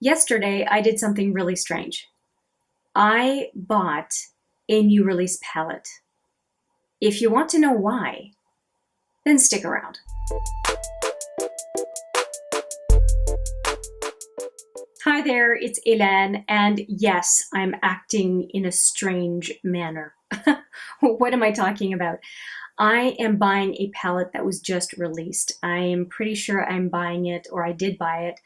Yesterday, I did something really strange. I bought a new release palette. If you want to know why, then stick around. Hi there, it's Hélène, and yes, I'm acting in a strange manner. What am I talking about? I am buying a palette that was just released. I am pretty sure I'm buying it, or I did buy it,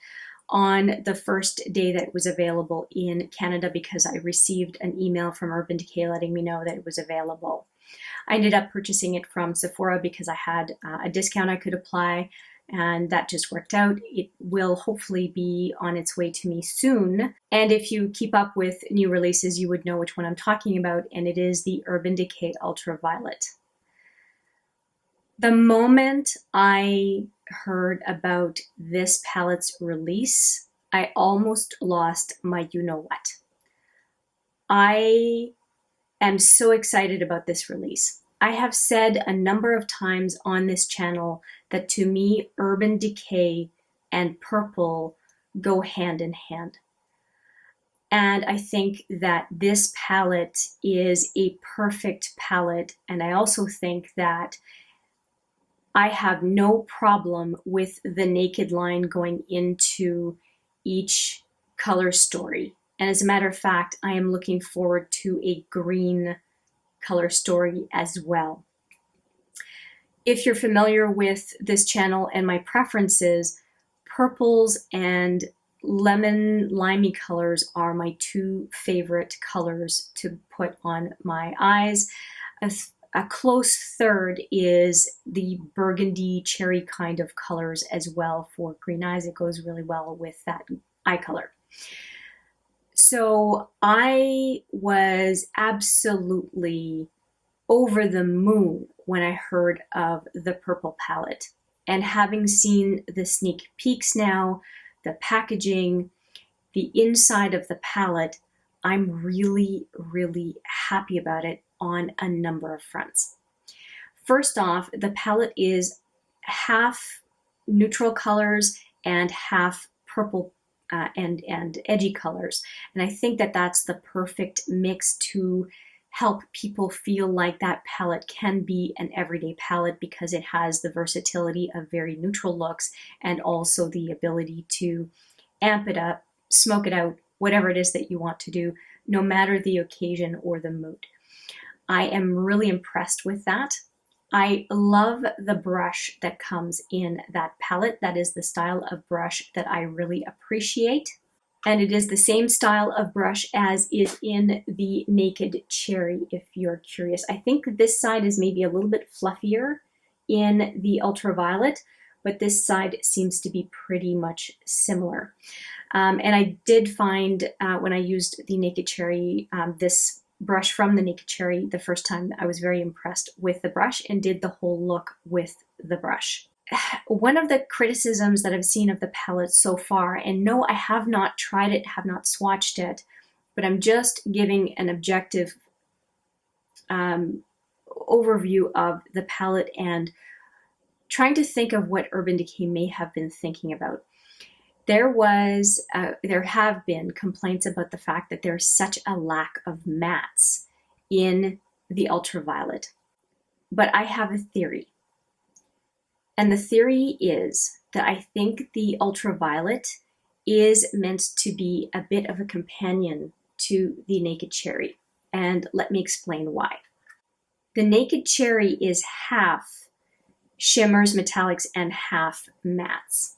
on the first day that it was available in Canada because I received an email from Urban Decay letting me know that it was available. I ended up purchasing it from Sephora because I had a discount I could apply, and that just worked out. It will hopefully be on its way to me soon. And if you keep up with new releases, you would know which one I'm talking about, and it is the Urban Decay Ultraviolet. The moment I heard about this palette's release, I almost lost my you-know-what. I am so excited about this release. I have said a number of times on this channel that to me, Urban Decay and purple go hand in hand. And I think that this palette is a perfect palette. And I also think that I have no problem with the naked line going into each color story. And as a matter of fact, I am looking forward to a green color story as well. If you're familiar with this channel and my preferences, purples and lemon limey colors are my two favorite colors to put on my eyes. A close third is the burgundy cherry kind of colors as well for green eyes. It goes really well with that eye color. So I was absolutely over the moon when I heard of the purple palette. And having seen the sneak peeks now, the packaging, the inside of the palette, I'm really, really happy about it on a number of fronts. First off, the palette is half neutral colors and half purple and edgy colors. And I think that that's the perfect mix to help people feel like that palette can be an everyday palette because it has the versatility of very neutral looks and also the ability to amp it up, smoke it out, whatever it is that you want to do, no matter the occasion or the mood. I am really impressed with that. I love the brush that comes in that palette. That is the style of brush that I really appreciate. And it is the same style of brush as is in the Naked Cherry, if you're curious. I think this side is maybe a little bit fluffier in the Ultraviolet, but this side seems to be pretty much similar. And I did find when I used the Naked Cherry, this brush from the Naked Cherry the first time, I was very impressed with the brush and did the whole look with the brush. One of the criticisms that I've seen of the palette so far, and no, I have not tried it, have not swatched it, but I'm just giving an objective overview of the palette and trying to think of what Urban Decay may have been thinking about. There have been complaints about the fact that there's such a lack of mattes in the Ultraviolet. But I have a theory. And the theory is that I think the Ultraviolet is meant to be a bit of a companion to the Naked Cherry. And let me explain why. The Naked Cherry is half shimmers, metallics, and half mattes.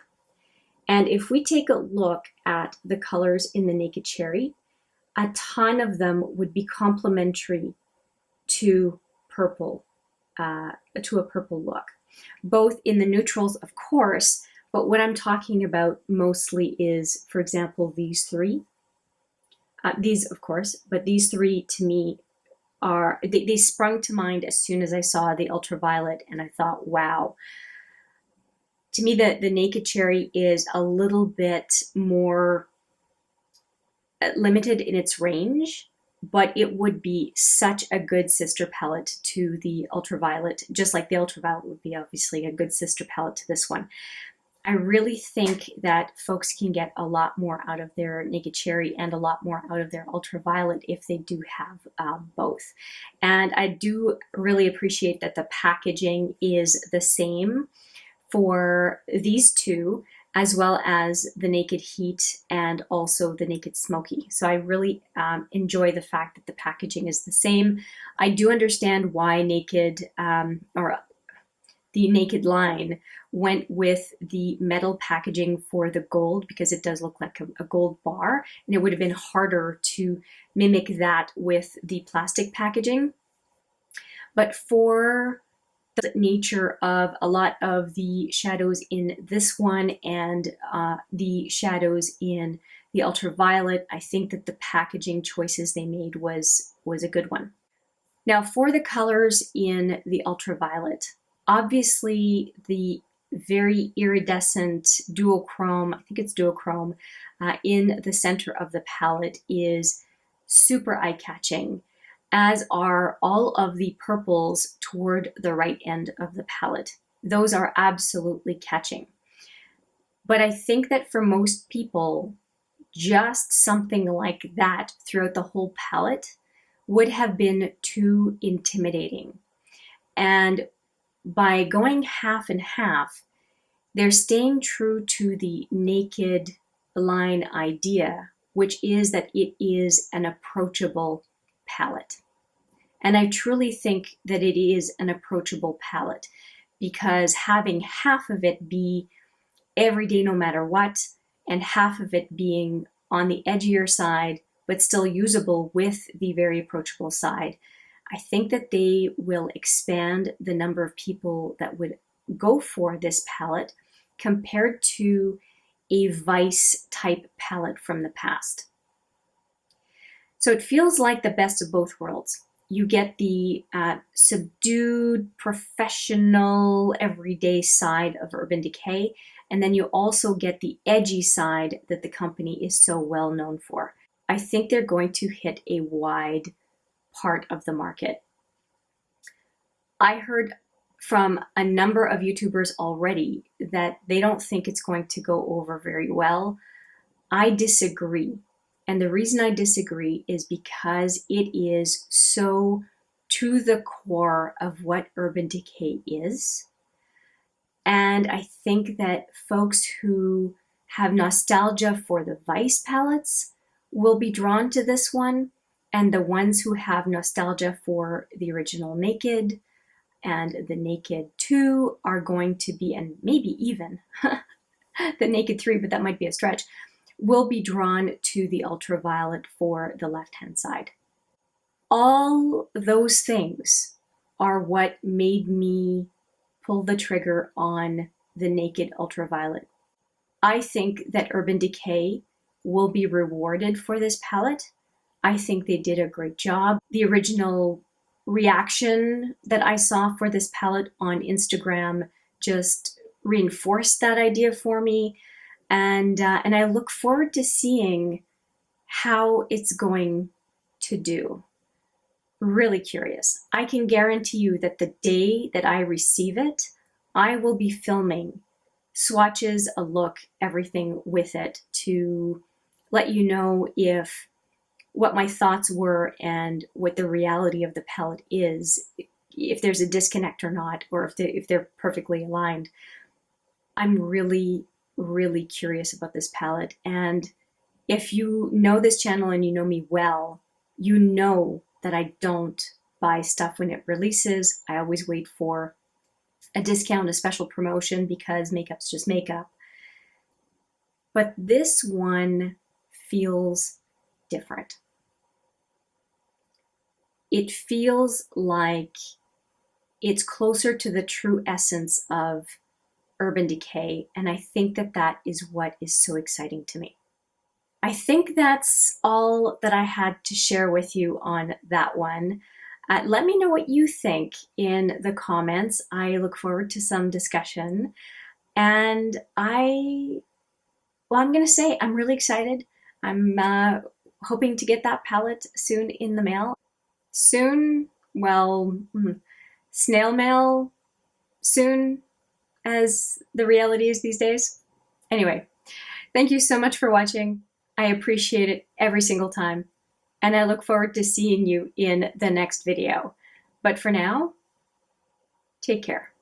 And if we take a look at the colors in the Naked Cherry, a ton of them would be complementary to purple, to a purple look. Both in the neutrals, of course, but what I'm talking about mostly is, for example, these three. These, of course, but these three to me are, they sprung to mind as soon as I saw the Ultraviolet, and I thought, wow. To me, the Naked Cherry is a little bit more limited in its range, but it would be such a good sister palette to the Ultraviolet, just like the Ultraviolet would be obviously a good sister palette to this one. I really think that folks can get a lot more out of their Naked Cherry and a lot more out of their Ultraviolet if they do have both. And I do really appreciate that the packaging is the same for these two, as well as the Naked Heat and also the Naked Smoky. So I really enjoy the fact that the packaging is the same. I do understand why Naked, or the Naked line went with the metal packaging for the gold, because it does look like a gold bar, and it would have been harder to mimic that with the plastic packaging. But for the nature of a lot of the shadows in this one and the shadows in the Ultraviolet, I think that the packaging choices they made was a good one. Now for the colors in the Ultraviolet, obviously the very iridescent duochrome, I think it's duochrome, in the center of the palette is super eye-catching, as are all of the purples toward the right end of the palette. Those are absolutely catching. But I think that for most people, just something like that throughout the whole palette would have been too intimidating. And by going half and half, they're staying true to the Naked line idea, which is that it is an approachable palette. And I truly think that it is an approachable palette, because having half of it be everyday no matter what, and half of it being on the edgier side, but still usable with the very approachable side, I think that they will expand the number of people that would go for this palette compared to a Vice type palette from the past. So it feels like the best of both worlds. You get the subdued, professional, everyday side of Urban Decay, and then you also get the edgy side that the company is so well known for. I think they're going to hit a wide part of the market. I heard from a number of YouTubers already that they don't think it's going to go over very well. I disagree. And the reason I disagree is because it is so to the core of what Urban Decay is. And I think that folks who have nostalgia for the Vice palettes will be drawn to this one, and the ones who have nostalgia for the original Naked and the Naked 2 are going to be, and maybe even the Naked 3, but that might be a stretch, will be drawn to the Ultraviolet for the left-hand side. All those things are what made me pull the trigger on the Naked Ultraviolet. I think that Urban Decay will be rewarded for this palette. I think they did a great job. The original reaction that I saw for this palette on Instagram just reinforced that idea for me. And I look forward to seeing how it's going to do. Really curious. I can guarantee you that the day that I receive it, I will be filming swatches, a look, everything with it to let you know if what my thoughts were and what the reality of the palette is, if there's a disconnect or not, or if they're perfectly aligned. I'm really, really curious about this palette. And if you know this channel and you know me well, you know that I don't buy stuff when it releases. I always wait for a discount, a special promotion, because makeup's just makeup. But this one feels different. It feels like it's closer to the true essence of Urban Decay, and I think that that is what is so exciting to me. I think that's all that I had to share with you on that one. Let me know what you think in the comments. I look forward to some discussion. And I'm going to say I'm really excited. I'm hoping to get that palette soon in the mail. Soon, well, snail mail soon. as the reality is these days. Anyway, thank you so much for watching. I appreciate it every single time, and I look forward to seeing you in the next video. But for now, take care.